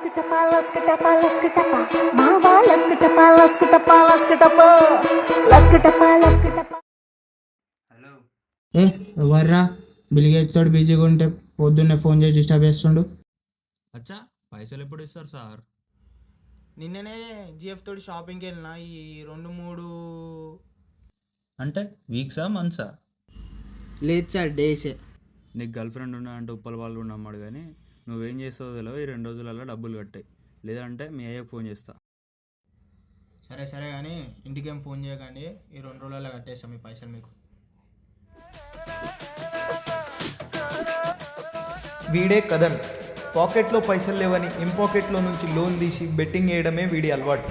Hello ఎవర్రా Bill Gates తోటి బిజీగా ఉంటే పొద్దున్నే ఫోన్ చేసి డిస్టర్బ్ చేస్తుండు. అచ్చా పైసలు ఎప్పుడు ఇస్తారు సార్? నిన్ననే జిఎఫ్ తోటి షాపింగ్కి వెళ్ళిన ఈ 2-3 అంటే వీక్సా మంత్సా? లేదు సార్, డేసే. నీకు గర్ల్ ఫ్రెండ్ ఉన్నా అంటే ఉప్పల వాళ్ళు ఉన్నమ్మాడు, కానీ నువ్వేం చేస్తావో తెలియదు. ఈ 2 రోజులలో డబ్బులు కట్టాయి, లేదంటే మీ అయ్యకు ఫోన్ చేస్తా. సరే సరే కానీ ఇంటికేం ఫోన్ చేయకండి, ఈ 2 రోజులలో కట్టేస్తాం మీ పైసలు మీకు. వీడే కదన్. పాకెట్లో పైసలు లేవని ఇంపాకెట్లో నుంచి లోన్ తీసి బెట్టింగ్ వేయడమే వీడి అలవాటు.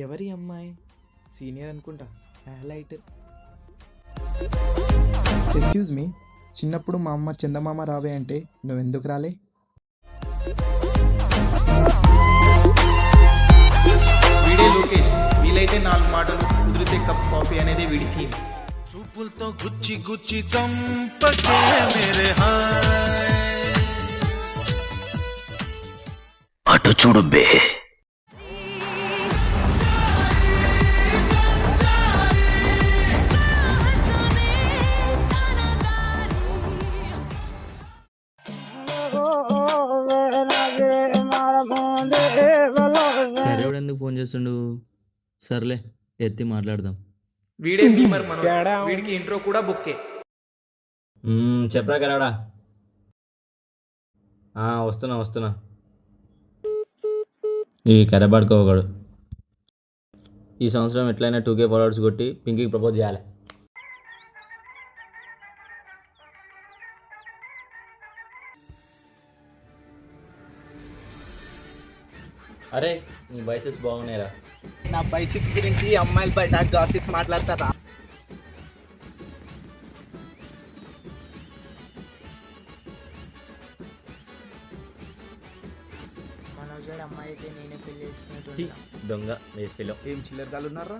ఎవరి అమ్మాయి? సీనియర్ అనుకుంటా, హైలైట్. ఎక్స్క్యూజ్ మీ, చిన్నప్పుడు మా అమ్మ చందమామ రావే అంటే నువ్వెందుకు రాలే? వీడే లోకేష్. వీలైతే 4 మాటలు, కుదిరితే కప్ కాఫీ అనేది వీడి థీమ్. చూపులతో గుచ్చి గుచ్చి చంపకే మేరే హాయ్. అటు చూడు బే. కర్రెవడు ఎందుకు ఫోన్ చేస్తుండు? సర్లే ఎత్తి మాట్లాడదాం. వీడే బీమర్ మనోజ్. వీడికి ఇంట్రో కూడా బుక్కే. చెప్పరా కరాడా. వస్తున్నా. ఈ కర్ర పడుకోగడు. ఈ సంవత్సరం ఎట్లయినా 2K ఫాలోవర్స్ కొట్టి పింకీకి ప్రపోజ్ చేయాలి. అరే నీ బైసెప్స్ బాగున్నాయిరా. నా బైసిక్ గురించి అమ్మాయిల బయట గాసిప్స్ మాట్లాడతారా? మనోజ్ అమ్మాయి అయితే నేనే పెళ్లి ఛీ, చేసుకునేటోళ్ళ. దొంగ వేసుకెళ్ళాం. ఏం చిల్లరగాలు ఉన్నారా?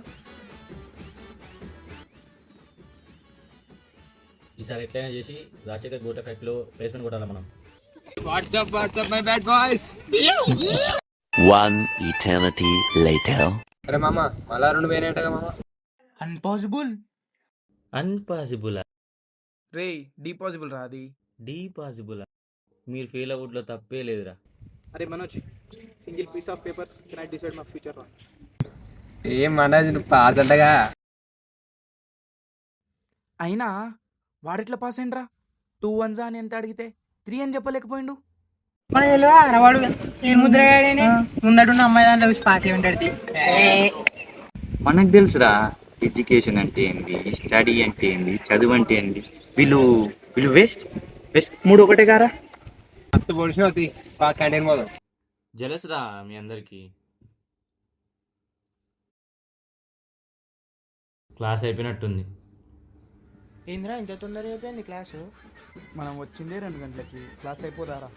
ఈసారి ఎట్లయినా చేసి రాజశేఖర్ గోట ఫ్యాక్టరీలో ప్లేస్మెంట్ కొట్టాలి మనం. WhatsApp my bad boys. One eternity later. అరే మామ, మళ్ళా 2 వేరేటగా మామ. అన్పాసిబుల్. రే డిపాసిబుల్ రా అది. డీపాసిబుల్. మీరు ఫెయిల్ అవ్వట్లో తప్పే లేదురా. అరే Manoj, single piece of paper can I decide my future? ఏం మనోజ్ పాస్ అంటగా. అయినా వాడిట్లా పాస్ అయిండ్రా? 2 1s అని ఎంత అడిగితే 3 అని చెప్పలేకపోయిండు. మన వాడు ముద్ర ముందటున్న అమ్మాయి దాంట్లో చూసి పాస్ అయి ఉంటాడు. మనకు తెలుసురా ఎడ్యుకేషన్ అంటే ఏంది, స్టడీ అంటే ఏంది, చదువు అంటే ఏంది. వీళ్ళు వేస్ట్ 3 ఒకటే కారా. మస్తు పొడిచి అవుతాయి క్యాంటీన్ పోదాం. జలస్ రా మీ అందరికి. క్లాస్ అయిపోయినట్టుంది. ఏంద్రా ఇంత తొందర అయిపోయింది క్లాసు? మనం వచ్చిందే 2 గంటలకి, క్లాస్ అయిపోదారా?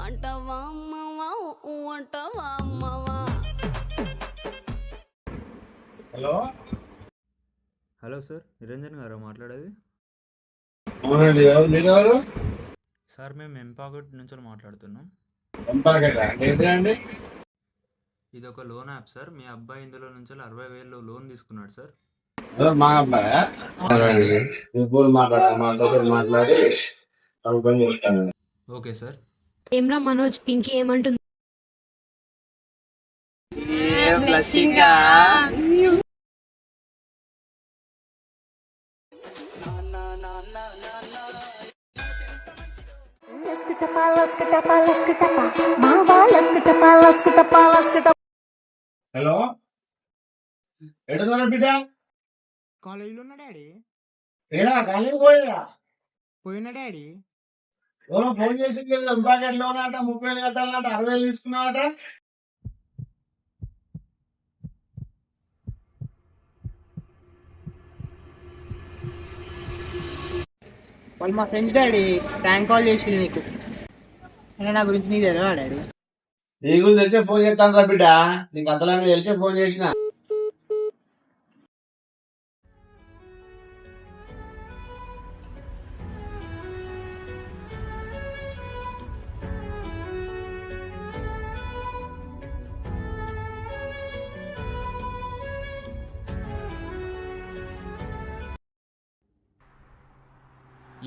అంటవా అమ్మవా అంటవా అమ్మవా. హలో సార్, నిరంజన్ గారా మాట్లాడేది? సార్ మేము ఎంపాకెట్ నుంచి మాట్లాడుతున్నాం. ఇది ఒక లోన్ యాప్ సార్. మీ అబ్బాయి ఇందులో నుంచి 60,000 లోన్ తీసుకున్నాడు సార్. మా అబ్బాయి మాట్లాడి ఓకే సార్. ఏమ్రా మనోజ్, పింకీ ఏమంటుంది? హలో, ఎడున్నారా బిడ్డ? కాలేజీలో ఉన్నా డాడీ. ఏడా కాలేజీ పోయినా డాడీ. ఎవరో ఫోన్ చేసి ఇంపాకెట్ లోన్ అట 30,000 కట్టాలన్నట, 60,000 తీసుకున్నావట. వాళ్ళు మా ఫ్రెండ్స్ డాడీ ప్రాంక్ కాల్ చేసి నీకు. ఇంకా నా గురించి నీకు తెలియదా డాడీ? నీ గురించి తెలిసే ఫోన్ చేస్తాను రా బిడ్డ, నీకు అంతలానే తెలిసే ఫోన్ చేసిన.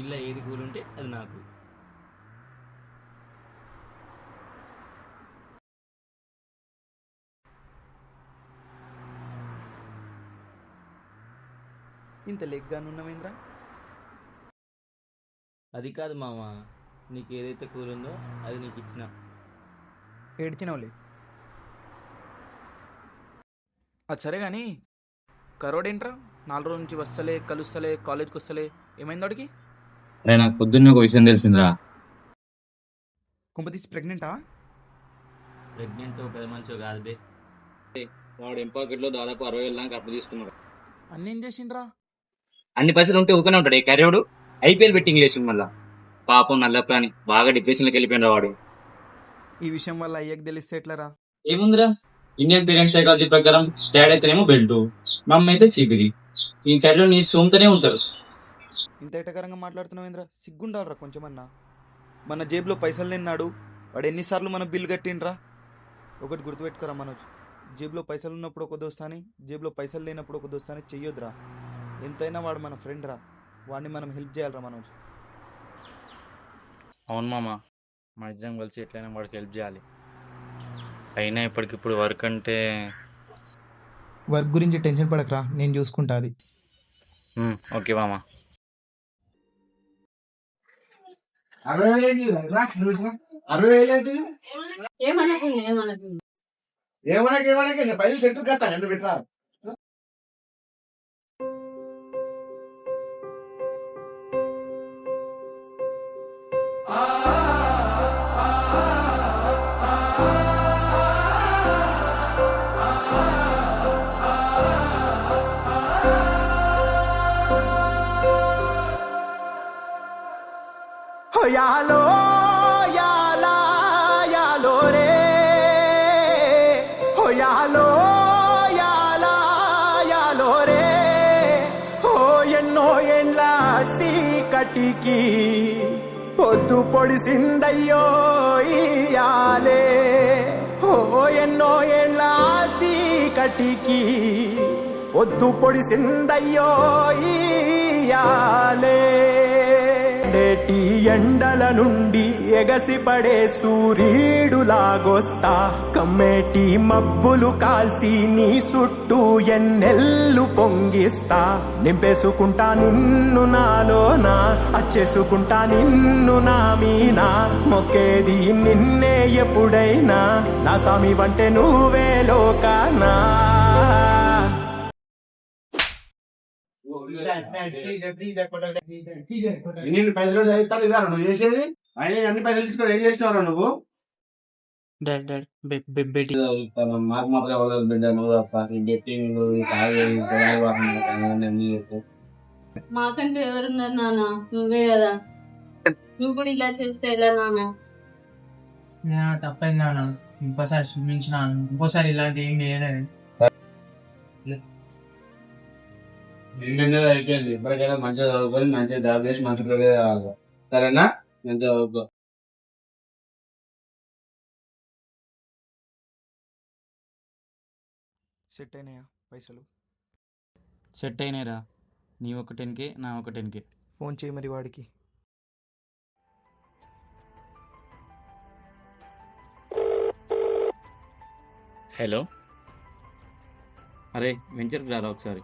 ఇలా ఏది కూలుంటే అది నాకు. ఇంత లెగ్గా ఉన్నామేంద్రా? అది కాదు మామ, నీకు ఏదైతే కూలుందో అది నీకు ఇచ్చిన. ఏడ్చినవులే. అది సరే కానీ కరోడేంట్రా 4 రోజుల నుంచి వస్తలే, కలుస్తలే, కాలేజ్కి వస్తలే, ఏమైంది వాడికి? అరే నాకు పొద్దున్న ఒక విషయం తెలిసిందిరా. కుంపతీసి ప్రెగ్నెంటా? ప్రెగ్నెంట్ పెద్ద మంచో కాదు బే. వాడు ఎంపాకెట్లో దాదాపు 60,000 దాకా అప్పు తీసుకున్నాడు. అన్నీ ఏం చేసిండ్రా? అన్ని పైసలు ఉంటే ఊకనే ఉంటాడు. కర్రోడు ఐపీఎల్ బెట్టింగ్ చేసిండు మళ్ళా. పాపం నల్ల ప్రాణి బాగా డిప్రెషన్లోకి వెళ్ళిపోయిన వాడు. ఈ విషయం వల్ల అయ్యకు తెలిస్తే ఎట్లరా? ఏముందిరా, ఇండియన్ పేరెంట్స్ సైకాలజీ ప్రకారం డాడ్ అయితేనేమో బెల్ట్, మమ్మీ అయితే చీపిరి. ఈ కర్రో నీ సోముతూనే ఉంటారు. ఇంత ఎటకరంగా మాట్లాడుతున్నావేంద్రా? సిగ్గుండాలరా కొంచెమన్నా. మన జేబులో పైసలు నిన్నాడు, వాడు ఎన్నిసార్లు మన బిల్లు కట్టిండ్రా? ఒకటి గుర్తుపెట్టుకోరా మనోజ్, జేబులో పైసలు ఉన్నప్పుడు ఒక దోస్తాని, జేబులో పైసలు లేనప్పుడు ఒక దోస్తాని చెయ్యొద్దురా. ఎంతైనా వాడు మన ఫ్రెండ్ రా, వాడిని మనం హెల్ప్ చేయాలరా మనోజ్. అవును మామ, మన ఇద్దరం కలిసి ఎట్లయినా వాడికి హెల్ప్ చేయాలి. అయినా ఇప్పటికిప్పుడు వర్క్ అంటే వర్క్ గురించి టెన్షన్ పడకరా, నేను చూసుకుంటా అది. ఓకే మామ. 60,000 ఏంటి రా? 60,000 ఏంటి? ఏమనకి పైసలు సెట్ కట్టా ఎందుకు పెట్టరా? యాలో యాలా యాలో రే, హో యాలో యాలా యాలో రే, హో ఎన్నో ఎండ్ల సీకటికి పొద్దు పొడిసిందయ్యో ఇయాలే, హో ఎన్నో ఎండ్ల సీకటికి పొద్దు పొడిసిందయ్యో ఇయాలే. నేటి ఎండల నుండి ఎగసిపడే సూర్యుడులాగొస్తా, కమ్మేటి మబ్బులు కాల్సి నీ చుట్టూ ఎన్నెల్లు పొంగిస్తా. నింపేసుకుంటా నిన్ను నాలోనా, అచ్చేసుకుంటా నిన్ను నా మీనా, మొక్కేది నిన్నే ఎప్పుడైనా, నా స్వామి వంటే నువ్వే లోకానా. ఇన్ని పైసలు చదివిస్తాను ఇదారా నువ్వు చేసేది? ఆయన అన్ని పైసలు తీసుకొని ఏం చేసినావురా నువ్వు? మాకంటూ ఎవరున్నారు నాన్న? నువ్వే కదా. నువ్వు కూడా ఇలా చేస్తే ఎలా నాన్న? తప్పైంది నాన్న, ఇంకోసారి క్షమించినాను. ఇంకోసారి ఇలాంటి ఏం చేయలేదు. అయిపోయింది. ఇప్పటికైనా మంచిగా చదువుకొని మంచిగా జాబ్ చేసి మంచి పిల్లలు కావాలి. సరేనా? నేను చదువుకో. సెట్ అయినాయా పైసలు? సెట్ అయినాయిరా, నీ ఒక 10K, నా ఒక 10K. ఫోన్ చేయి మరి వాడికి. హలో, అరే వెంచర్కి రారా ఒకసారి.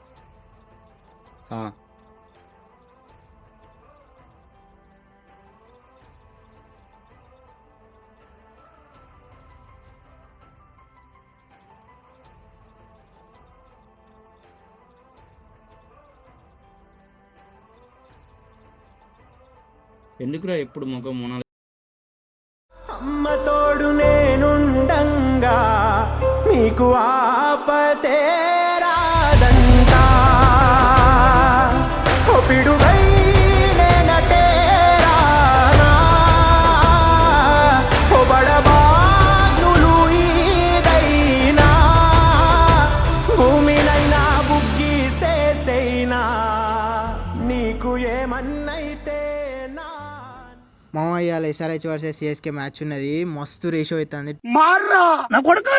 ఎందుకురా ఎప్పుడు ముఖం మొనాలి? అమ్మ తోడు నేనుండంగా మీకు ఆపతే రాదంటా, పిడుగై నేనటే రానా, ఇవాళ ఎస్ఆర్హెచ్ వర్సెస్ సిఎస్కే మ్యాచ్ ఉన్నది, మస్తు రేషో అవుతుంది. నా కొడుకు